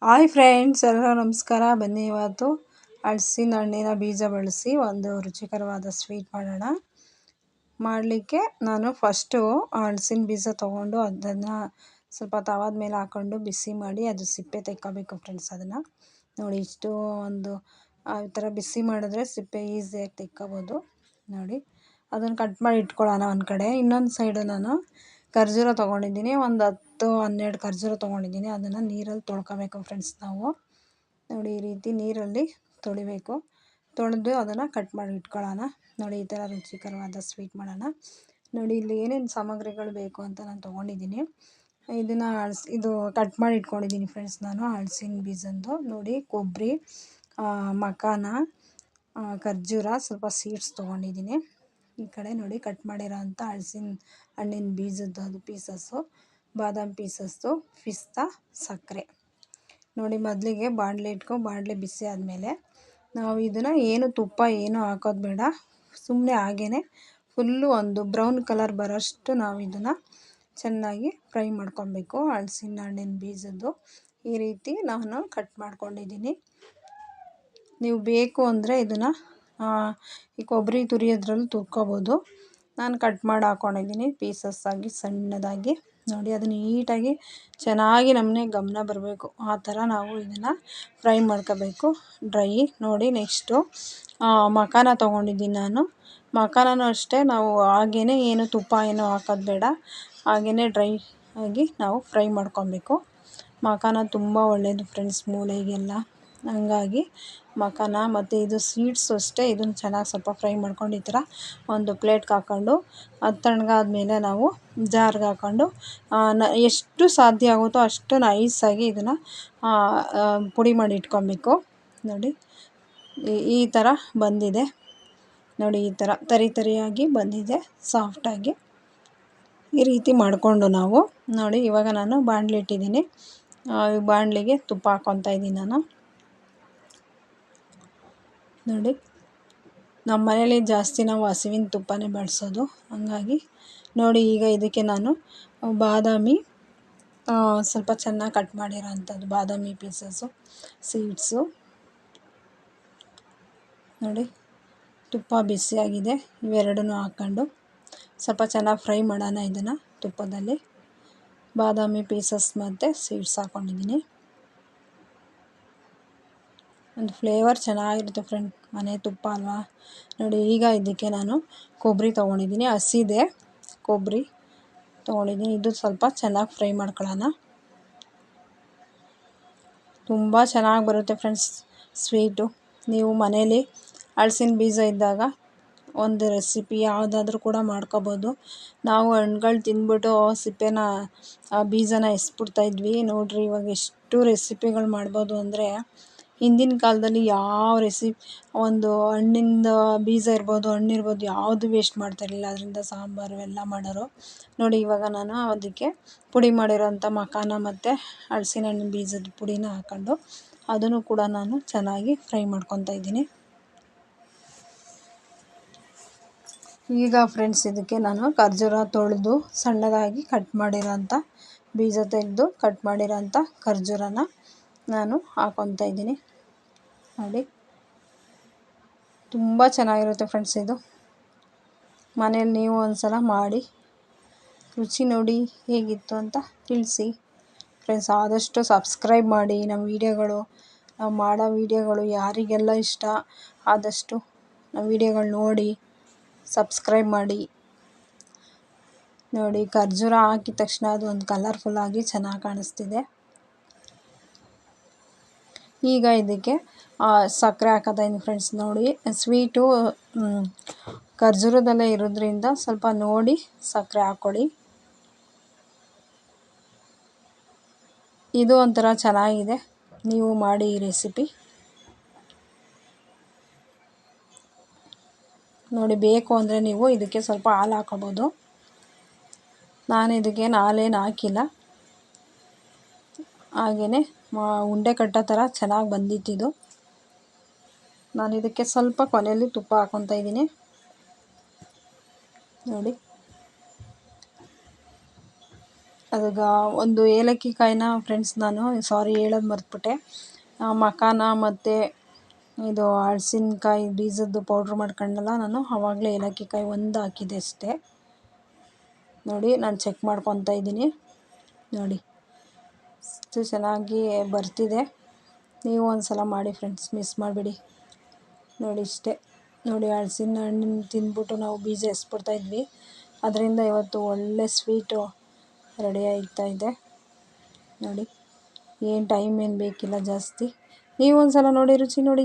Hi friends, ಎಲ್ಲರೂ ನಮಸ್ಕಾರ. ಬನ್ನಿ ಇವತ್ತು ಹಲಸಿನ ಹಣ್ಣಿನ ಬೀಜ ಬಳಸಿ ಒಂದು ರುಚಿಕರವಾದ ಸ್ವೀಟ್ ಮಾಡೋಣ. ಮಾಡಲಿಕ್ಕೆ ನಾನು ಫಸ್ಟು ಹಲಸಿನ ಬೀಜ ತೊಗೊಂಡು ಅದನ್ನು ಸ್ವಲ್ಪ ತವಾದ ಮೇಲೆ ಹಾಕ್ಕೊಂಡು ಬಿಸಿ ಮಾಡಿ ಅದು ಸಿಪ್ಪೆ ತೆಕ್ಕೋಬೇಕು ಫ್ರೆಂಡ್ಸ್. ಅದನ್ನು ನೋಡಿ, ಇಷ್ಟು ಒಂದು ಈ ಥರ ಬಿಸಿ ಮಾಡಿದ್ರೆ ಸಿಪ್ಪೆ ಈಸಿಯಾಗಿ ತೆಕ್ಕೋಬೋದು. ನೋಡಿ, ಅದನ್ನು ಕಟ್ ಮಾಡಿ ಇಟ್ಕೊಳ್ಳೋಣ ಒಂದು ಕಡೆ. ಇನ್ನೊಂದು ಸೈಡು ನಾನು ಖರ್ಜೂರ ತೊಗೊಂಡಿದ್ದೀನಿ, ಒಂದು 10-12 ಖರ್ಜೂರ ತೊಗೊಂಡಿದ್ದೀನಿ. ಅದನ್ನು ನೀರಲ್ಲಿ ತೊಳ್ಕೊಬೇಕು ಫ್ರೆಂಡ್ಸ್. ನಾವು ನೋಡಿ ಈ ರೀತಿ ನೀರಲ್ಲಿ ತೊಳಿಬೇಕು. ತೊಳೆದು ಅದನ್ನು ಕಟ್ ಮಾಡಿ ಇಟ್ಕೊಳ್ಳೋಣ. ನೋಡಿ, ಈ ಥರ ರುಚಿಕರವಾದ ಸ್ವೀಟ್ ಮಾಡೋಣ. ನೋಡಿ, ಇಲ್ಲಿ ಏನೇನು ಸಾಮಗ್ರಿಗಳು ಬೇಕು ಅಂತ ನಾನು ತೊಗೊಂಡಿದ್ದೀನಿ. ಇದನ್ನು ಇದು ಕಟ್ ಮಾಡಿ ಇಟ್ಕೊಂಡಿದ್ದೀನಿ ಫ್ರೆಂಡ್ಸ್ ನಾನು ಹಲಸಿನ ಬೀಜದ್ದು. ನೋಡಿ, ಕೊಬ್ಬರಿ, ಮಖಾನ, ಖರ್ಜೂರ, ಸ್ವಲ್ಪ ಸೀಡ್ಸ್ ತೊಗೊಂಡಿದ್ದೀನಿ. ಈ ಕಡೆ ನೋಡಿ ಕಟ್ ಮಾಡಿರೋ ಅಂಥ ಹಲಸಿನ ಹಣ್ಣಿನ ಬೀಜದ್ದು ಅದು ಪೀಸಸ್ಸು, ಬಾದಾಮಿ ಪೀಸಸ್ಸು, ಪಿಸ್ತಾ, ಸಕ್ಕರೆ. ನೋಡಿ, ಮೊದಲಿಗೆ ಬಾಣಲೆ ಬಿಸಿ ಆದಮೇಲೆ ನಾವು ಇದನ್ನು ಏನು ತುಪ್ಪ ಏನು ಹಾಕೋದು ಬೇಡ, ಸುಮ್ಮನೆ ಹಾಗೇ ಫುಲ್ಲು ಒಂದು ಬ್ರೌನ್ ಕಲರ್ ಬರೋಷ್ಟು ನಾವು ಇದನ್ನು ಚೆನ್ನಾಗಿ ಫ್ರೈ ಮಾಡ್ಕೊಬೇಕು. ಹಲಸಿನ ಹಣ್ಣಿನ ಬೀಜದ್ದು ಈ ರೀತಿ ನಾನು ಕಟ್ ಮಾಡ್ಕೊಂಡಿದ್ದೀನಿ. ನೀವು ಬೇಕು ಅಂದರೆ ಇದನ್ನು ಈ ಕೊಬ್ಬರಿ ತುರಿಯೋದ್ರಲ್ಲಿ ತುರ್ಕೋಬೋದು. ನಾನು ಕಟ್ ಮಾಡಿ ಹಾಕ್ಕೊಂಡಿದ್ದೀನಿ ಪೀಸಸ್ ಆಗಿ ಸಣ್ಣದಾಗಿ. ನೋಡಿ, ಅದು ನೀಟಾಗಿ ಚೆನ್ನಾಗಿ ನಮ್ಮನೆ ಗಮನ ಬರಬೇಕು, ಆ ಥರ ನಾವು ಇದನ್ನು ಫ್ರೈ ಮಾಡ್ಕೋಬೇಕು, ಡ್ರೈ. ನೋಡಿ, ನೆಕ್ಸ್ಟು ಮಖಾನ ತೊಗೊಂಡಿದ್ದೀನಿ ನಾನು. ಮಖಾನನೂ ಅಷ್ಟೇ ನಾವು ಹಾಗೇ ಏನು ತುಪ್ಪ ಏನೂ ಹಾಕೋದು ಬೇಡ, ಹಾಗೇ ಡ್ರೈ ಆಗಿ ನಾವು ಫ್ರೈ ಮಾಡ್ಕೊಬೇಕು. ಮಖಾನ ತುಂಬ ಒಳ್ಳೆಯದು ಫ್ರೆಂಡ್ಸ್ ಮೂಳೆಗೆಲ್ಲ. ಹಂಗಾಗಿ ಮಖಾನ ಮತ್ತು ಇದು ಸ್ವೀಟ್ಸು ಅಷ್ಟೇ. ಇದನ್ನು ಚೆನ್ನಾಗಿ ಸ್ವಲ್ಪ ಫ್ರೈ ಮಾಡ್ಕೊಂಡು ಈ ಥರ ಒಂದು ಪ್ಲೇಟ್ಗೆ ಹಾಕ್ಕೊಂಡು ಅದು ತಣ್ಣಗಾದ್ಮೇಲೆ ನಾವು ಜಾರ್ಗೆ ಹಾಕ್ಕೊಂಡು ಎಷ್ಟು ಸಾಧ್ಯ ಆಗುತ್ತೋ ಅಷ್ಟು ನೈಸಾಗಿ ಇದನ್ನು ಪುಡಿ ಮಾಡಿ ಇಟ್ಕೊಬೇಕು. ನೋಡಿ, ಈ ಥರ ಬಂದಿದೆ. ನೋಡಿ, ಈ ಥರ ತರಿಯಾಗಿ ಬಂದಿದೆ, ಸಾಫ್ಟಾಗಿ. ಈ ರೀತಿ ಮಾಡಿಕೊಂಡು ನಾವು ನೋಡಿ, ಇವಾಗ ನಾನು ಬಾಣಲೆ ಇಟ್ಟಿದ್ದೀನಿ. ಬಾಣಲೆಗೆ ತುಪ್ಪ ಹಾಕ್ಕೊತಾ ಇದ್ದೀನಿ ನಾನು. ನೋಡಿ, ನಮ್ಮ ಮನೇಲಿ ಜಾಸ್ತಿ ನಾವು ಹಸುವಿನ ತುಪ್ಪನೇ ಬಳಸೋದು, ಹಂಗಾಗಿ ನೋಡಿ ಈಗ ಇದಕ್ಕೆ ನಾನು ಬಾದಾಮಿ ಸ್ವಲ್ಪ ಚೆನ್ನಾಗಿ ಕಟ್ ಮಾಡಿರೋ ಅಂಥದ್ದು ಬಾದಾಮಿ ಪೀಸಸ್ಸು, ಸೀಡ್ಸು. ನೋಡಿ, ತುಪ್ಪ ಬಿಸಿಯಾಗಿದೆ. ಇವೆರಡನ್ನೂ ಹಾಕ್ಕೊಂಡು ಸ್ವಲ್ಪ ಚೆನ್ನಾಗಿ ಫ್ರೈ ಮಾಡೋಣ ಇದನ್ನು ತುಪ್ಪದಲ್ಲಿ. ಬಾದಾಮಿ ಪೀಸಸ್ ಮತ್ತು ಸೀಡ್ಸ್ ಹಾಕ್ಕೊಂಡಿದ್ದೀನಿ. ಒಂದು ಫ್ಲೇವರ್ ಚೆನ್ನಾಗಿರುತ್ತೆ ಫ್ರೆಂಡ್, ಮನೆ ತುಪ್ಪ ಅಲ್ವಾ. ನೋಡಿ, ಈಗ ಇದಕ್ಕೆ ನಾನು ಕೊಬ್ಬರಿ ತೊಗೊಂಡಿದ್ದೀನಿ, ಹಸಿದೆ ಕೊಬ್ಬರಿ ತೊಗೊಂಡಿದ್ದೀನಿ. ಇದು ಸ್ವಲ್ಪ ಚೆನ್ನಾಗಿ ಫ್ರೈ ಮಾಡ್ಕೊಳ್ಳೋಣ. ತುಂಬ ಚೆನ್ನಾಗಿ ಬರುತ್ತೆ ಫ್ರೆಂಡ್ಸ್ ಸ್ವೀಟು. ನೀವು ಮನೇಲಿ ಹಲಸಿನ ಬೀಜ ಇದ್ದಾಗ ಒಂದು ರೆಸಿಪಿ ಯಾವುದಾದ್ರೂ ಕೂಡ ಮಾಡ್ಕೋಬೋದು. ನಾವು ಹಣ್ಗಳು ತಿಂದ್ಬಿಟ್ಟು ಸಿಪ್ಪೆನ ಬೀಜನ ಎಸ್ಬಿಡ್ತಾಯಿದ್ವಿ. ನೋಡಿರಿ, ಇವಾಗ ಎಷ್ಟು ರೆಸಿಪಿಗಳು ಮಾಡ್ಬೋದು ಅಂದರೆ, ಹಿಂದಿನ ಕಾಲದಲ್ಲಿ ಯಾವ ಒಂದು ಹಣ್ಣಿಂದ ಬೀಜ ಇರ್ಬೋದು, ಹಣ್ಣಿರ್ಬೋದು, ಯಾವುದು ವೇಸ್ಟ್ ಮಾಡ್ತಾಯಿರಲಿಲ್ಲ. ಅದರಿಂದ ಸಾಂಬಾರು ಎಲ್ಲ ಮಾಡೋರು. ನೋಡಿ, ಇವಾಗ ನಾನು ಅದಕ್ಕೆ ಪುಡಿ ಮಾಡಿರೋಂಥ ಮಖಾನ ಮತ್ತು ಹಲಸಿನ ಹಣ್ಣಿನ ಬೀಜದ ಪುಡಿನ ಹಾಕ್ಕೊಂಡು ಅದನ್ನು ಕೂಡ ನಾನು ಚೆನ್ನಾಗಿ ಫ್ರೈ ಮಾಡ್ಕೊತಾ ಇದ್ದೀನಿ. ಈಗ ಫ್ರೆಂಡ್ಸ್ ಇದಕ್ಕೆ ನಾನು ಖರ್ಜೂರ ತೊಳೆದು ಸಣ್ಣದಾಗಿ ಕಟ್ ಮಾಡಿರೋಂಥ ಬೀಜ ತೆಗೆದು ಕಟ್ ಮಾಡಿರೋಂಥ ಖರ್ಜೂರನ ನಾನು ಹಾಕ್ಕೊತಾ ಇದ್ದೀನಿ. ನೋಡಿ, ತುಂಬ ಚೆನ್ನಾಗಿರುತ್ತೆ ಫ್ರೆಂಡ್ಸ್ ಇದು. ಮನೇಲಿ ನೀವು ಒಂದು ಸಲ ಮಾಡಿ ರುಚಿ ನೋಡಿ ಹೇಗಿತ್ತು ಅಂತ ತಿಳಿಸಿ ಫ್ರೆಂಡ್ಸ್. ಆದಷ್ಟು ಸಬ್ಸ್ಕ್ರೈಬ್ ಮಾಡಿ ನಮ್ಮ ವೀಡಿಯೋಗಳು, ನಾವು ಮಾಡೋ ವೀಡಿಯೋಗಳು ಯಾರಿಗೆಲ್ಲ ಇಷ್ಟ ಆದಷ್ಟು ನಮ್ಮ ವೀಡಿಯೋಗಳು ನೋಡಿ ಸಬ್ಸ್ಕ್ರೈಬ್ ಮಾಡಿ. ನೋಡಿ, ಖರ್ಜೂರ ಹಾಕಿದ ತಕ್ಷಣ ಅದು ಒಂದು ಕಲರ್ಫುಲ್ಲಾಗಿ ಚೆನ್ನಾಗಿ ಕಾಣಿಸ್ತಿದೆ. ಈಗ ಇದಕ್ಕೆ ಸಕ್ಕರೆ ಹಾಕೋತಾಯಿದ್ದೀನಿ ಫ್ರೆಂಡ್ಸ್. ನೋಡಿ, ಸ್ವೀಟು ಖರ್ಜೂರದಲ್ಲೇ ಇರೋದ್ರಿಂದ ಸ್ವಲ್ಪ ನೋಡಿ ಸಕ್ಕರೆ ಹಾಕ್ಕೊಳ್ಳಿ. ಇದು ಒಂಥರ ಚೆನ್ನಾಗಿದೆ, ನೀವು ಮಾಡಿ ಈ ರೆಸಿಪಿ. ನೋಡಿ, ಬೇಕು ಅಂದರೆ ನೀವು ಇದಕ್ಕೆ ಸ್ವಲ್ಪ ಹಾಲು ಹಾಕೋಬೋದು. ನಾನು ಇದಕ್ಕೆ ಹಾಲೇನು ಹಾಕಿಲ್ಲ, ಹಾಗೆಯೇ ಉಂಡೆ ಕಟ್ಟೋ ಥರ ಚೆನ್ನಾಗಿ ಬಂದಿತ್ತಿದು. ನಾನು ಇದಕ್ಕೆ ಸ್ವಲ್ಪ ಕೊನೆಯಲ್ಲಿ ತುಪ್ಪ ಹಾಕ್ಕೊತಾ ಇದ್ದೀನಿ. ನೋಡಿ, ಅದಾಗ ಒಂದು ಏಲಕ್ಕಿ ಕಾಯಿನ ಫ್ರೆಂಡ್ಸ್ ನಾನು ಹೇಳೋದು ಮರೆತುಬಿಟ್ಟೆ, ಮಖಾನ ಮತ್ತು ಇದು ಹಲಸಿನಕಾಯಿ ಬೀಜದ್ದು ಪೌಡ್ರ್ ಮಾಡ್ಕೊಂಡಲ್ಲ ನಾನು, ಆವಾಗಲೇ ಏಲಕ್ಕಿ ಕಾಯಿ ಒಂದು ಹಾಕಿದ್ದೆ ಅಷ್ಟೇ. ನೋಡಿ ನಾನು ಚೆಕ್ ಮಾಡ್ಕೊತಾ ಇದ್ದೀನಿ, ನೋಡಿ ಅಷ್ಟು ಚೆನ್ನಾಗಿ ಬರ್ತಿದೆ. ನೀವು ಒಂದು ಸಲ ಮಾಡಿ ಫ್ರೆಂಡ್ಸ್, ಮಿಸ್ ಮಾಡಬೇಡಿ. ನೋಡಿ ಇಷ್ಟೇ, ನೋಡಿ ಹಲಸಿನ ಹಣ್ಣನ್ನು ತಿಂದ್ಬಿಟ್ಟು ನಾವು ಬೀಜ ಎಸ್ಬಿಡ್ತಾಯಿದ್ವಿ, ಅದರಿಂದ ಇವತ್ತು ಒಳ್ಳೆ ಸ್ವೀಟು ರೆಡಿ ಆಗ್ತಾಯಿದೆ. ನೋಡಿ ಏನು ಟೈಮ್ ಏನು ಬೇಕಿಲ್ಲ ಜಾಸ್ತಿ, ನೀವು ಒಂದು ಸಲ ನೋಡಿ ರುಚಿ ನೋಡಿ.